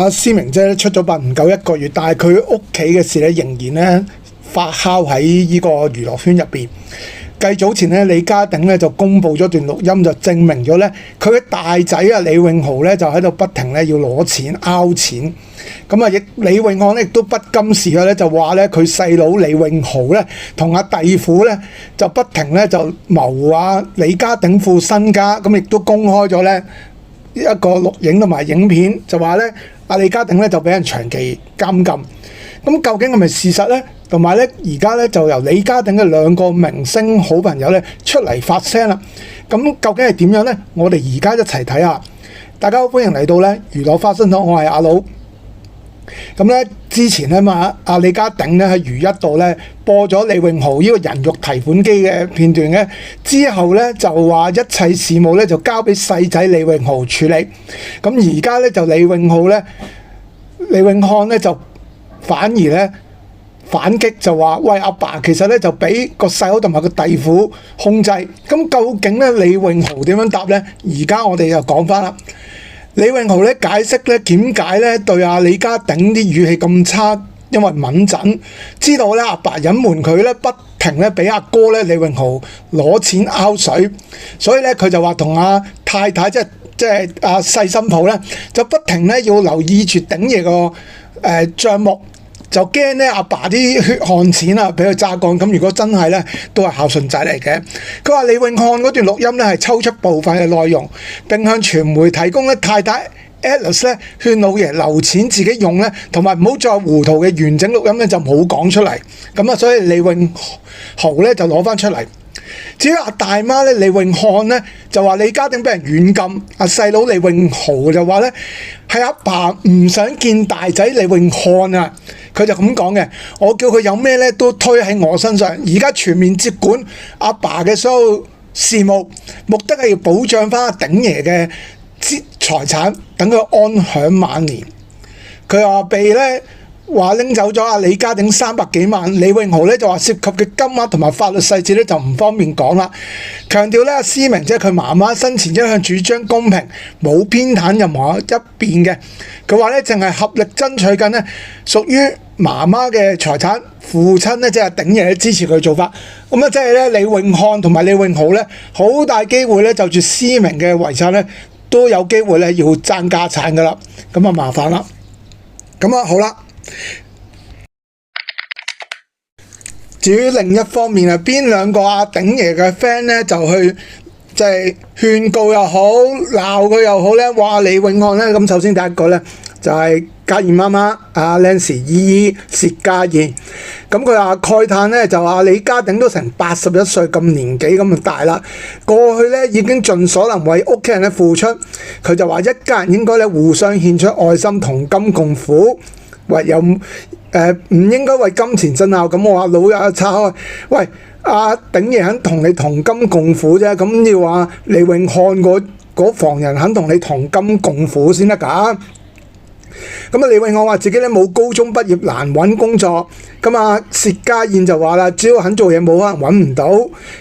思明姐出咗殯唔夠1個月，但係佢屋企嘅事咧仍然咧發酵喺呢個娛樂圈入邊。繼早前咧，李家鼎咧就公布咗段錄音，就證明咗咧佢嘅大仔啊李永豪咧就喺度不停咧要攞錢拗錢。咁啊，李永漢咧亦都不甘示弱咧，就話咧佢細佬李永豪咧同阿弟婦咧就不停咧就謀李家鼎副身家，咁亦都公開咗咧一個錄影同埋影片，就話咧阿李家鼎咧就俾人長期監禁。咁究竟係咪事實咧？同埋咧，而家咧就由李家鼎嘅2個明星好朋友咧出嚟發聲啦。咁究竟係點樣咧？我哋而家一齊睇下。大家好，歡迎嚟到咧娛樂花生堂，我係阿佬。咁咧之前咧阿李家鼎咧喺如一度咧播咗李永豪呢個人肉提款機嘅片段嘅，之後咧就話一切事務咧就交俾細仔李永豪處理。咁而家咧就李永漢咧就反而咧反擊，就話喂，阿爸其實咧就俾個細佬同埋個弟婦控制。咁究竟咧李永豪點樣答咧？而家我哋就講翻啦。李永豪咧解釋咧點解咧對阿李家鼎啲語氣咁差，因為敏感知道咧阿爸隱瞞佢咧不停咧俾阿哥咧李永豪攞錢拗水，所以咧佢就話同阿太太即係阿細新抱咧就不停咧要留意住鼎爺個帳目，就驚咧阿爸啲血汗錢啊俾佢揸乾。咁如果真係咧都係孝順仔嚟嘅。佢話李永漢嗰段錄音咧係抽出部分嘅內容，並向傳媒提供咧太太 Alice 咧勸老爺留錢自己用咧，同埋唔好再糊塗嘅完整錄音咧就冇講出嚟。咁啊，所以李永豪咧就攞翻出嚟。至於阿大媽咧李永漢咧就話李家鼎俾人軟禁，阿細佬李永豪就話咧係阿爸唔想見大仔李永漢啊，佢就咁講嘅。我叫佢有咩咧都推喺我身上，而家全面接管阿爸嘅所有事務，目的係要保障翻阿鼎爺嘅財產，等佢安享晚年。佢話被咧話拎走咗阿李家鼎300幾萬，李永豪咧就話涉及嘅金額同埋法律細節咧就唔方便講啦。強調咧阿思明即係佢媽媽生前一向主張公平，冇偏袒任何一邊嘅。佢話咧淨係合力爭取緊咧屬於媽媽嘅財產，父親咧即係鼎爺支持佢做法。咁啊即係咧李永漢同埋李永豪咧好大機會咧就住思明嘅遺產咧都有機會咧要爭家產噶啦。咁啊麻煩啦。咁啊好啦。至於另一方面啊，邊2個阿鼎爺嘅 friend 咧就去即係勸告又好，鬧佢又好咧，話李永漢咧。咁首先第一個咧就係家燕媽媽阿 Nancy 姨姨薛家燕。咁佢話慨嘆咧就話李家鼎都成81歲咁年紀咁大啦，過去咧已經盡所能為屋企人咧付出。佢就話一家人應該咧互相獻出愛心，同甘共苦。唯有唔應該為金錢爭拗。咁我話老友拆開，喂，阿鼎爺肯同你同甘共苦啫，咁要話李永漢嗰房人肯同你同甘共苦先得㗎。咁啊，李永漢話自己咧冇高中畢業，難揾工作。咁啊，薛家燕就話啦，只要肯做嘢，冇可能揾唔到。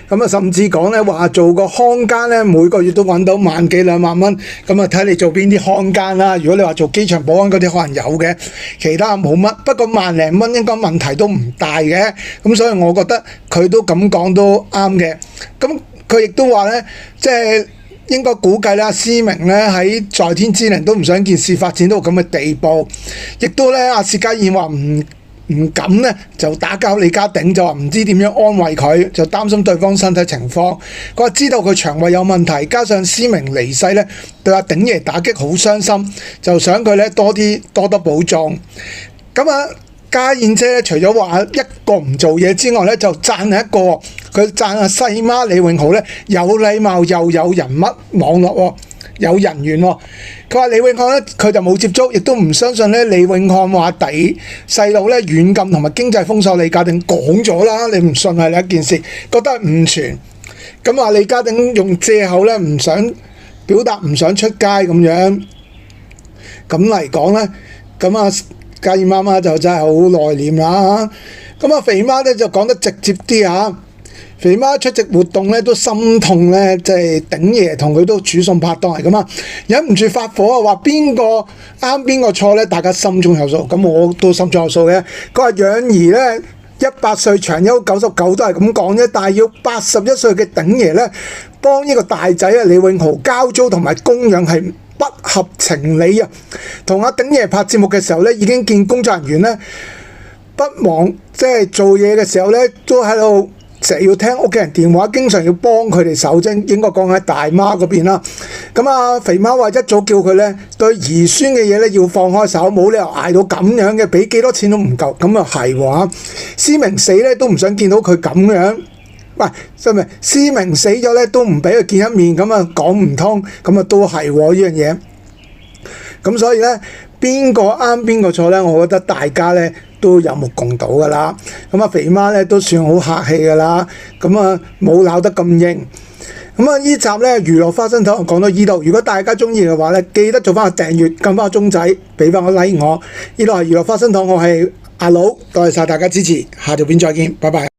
咁啊，甚至講咧話做個看更咧，每個月都揾到1萬幾2萬蚊。咁啊，睇你做邊啲看更啦。如果你話做機場保安嗰啲，可能有嘅，其他冇乜。不過1萬零蚊應該問題都唔大嘅。咁所以我覺得佢都咁講都啱嘅。咁佢亦都話咧，即係。應該估計啦，思明咧喺在天之靈都唔想件事發展到咁嘅地步，亦都咧阿薛家燕話唔敢咧就打攪李家鼎，就話唔知點樣安慰佢，就擔心對方身體情況。佢話知道佢腸胃有問題，加上思明離世咧對阿鼎爺打擊好傷心，就想佢咧多保重。咁啊〜家燕姐除咗話一個唔做嘢之外咧，就讚一個，佢讚阿細媽李永豪咧有禮貌又有人脈網絡喎，有人緣喎。佢話李永漢咧佢就冇接觸，亦都唔相信咧李永漢話細佬咧軟禁同埋經濟封鎖李家鼎講咗啦，你唔信係另一件事，覺得係誤傳。咁話李家鼎用藉口咧唔想表達唔想出街咁樣，咁嚟講咧，咁啊。家燕媽媽就真係好內斂啦。咁啊，肥媽咧就講得直接啲嚇。肥媽出席活動咧都心痛咧，即係鼎爺同佢都主送拍檔嚟噶嘛，忍唔住發火啊，話邊個啱邊個錯咧，大家心中有數。咁我都心中有數嘅。佢話養兒咧100歲長憂99都係咁講啫，但係要81歲嘅鼎爺咧幫呢個大仔啊李永豪交租同埋供養係不合情理啊！同阿鼎爺拍節目嘅時候咧，已經見工作人員咧不忙，即係做嘢嘅時候咧，都喺度成日要聽屋企人電話，經常要幫佢哋手啫。應該講喺大媽嗰邊啦。咁啊，肥媽話一早叫佢咧對兒孫嘅嘢咧要放開手，冇理由捱到咁樣嘅，俾幾多錢都唔夠。咁啊係喎，思明死咧都唔想見到佢咁樣。喂，係咪思明死咗咧都唔俾佢見一面，咁啊講唔通，咁啊都係喎呢樣嘢。咁所以咧，邊個啱邊個錯咧？我覺得大家咧都有目共睹噶啦。咁啊，肥媽咧都算好客氣噶啦。咁啊，冇鬧得咁硬。咁啊，呢集咧娛樂花生頭講到呢度。如果大家中意嘅話咧，記得做翻個訂閱，撳翻個鐘仔，俾翻個 like 我。呢度係娛樂花生頭，我係阿佬，多謝晒大家支持，下條片再見，拜拜。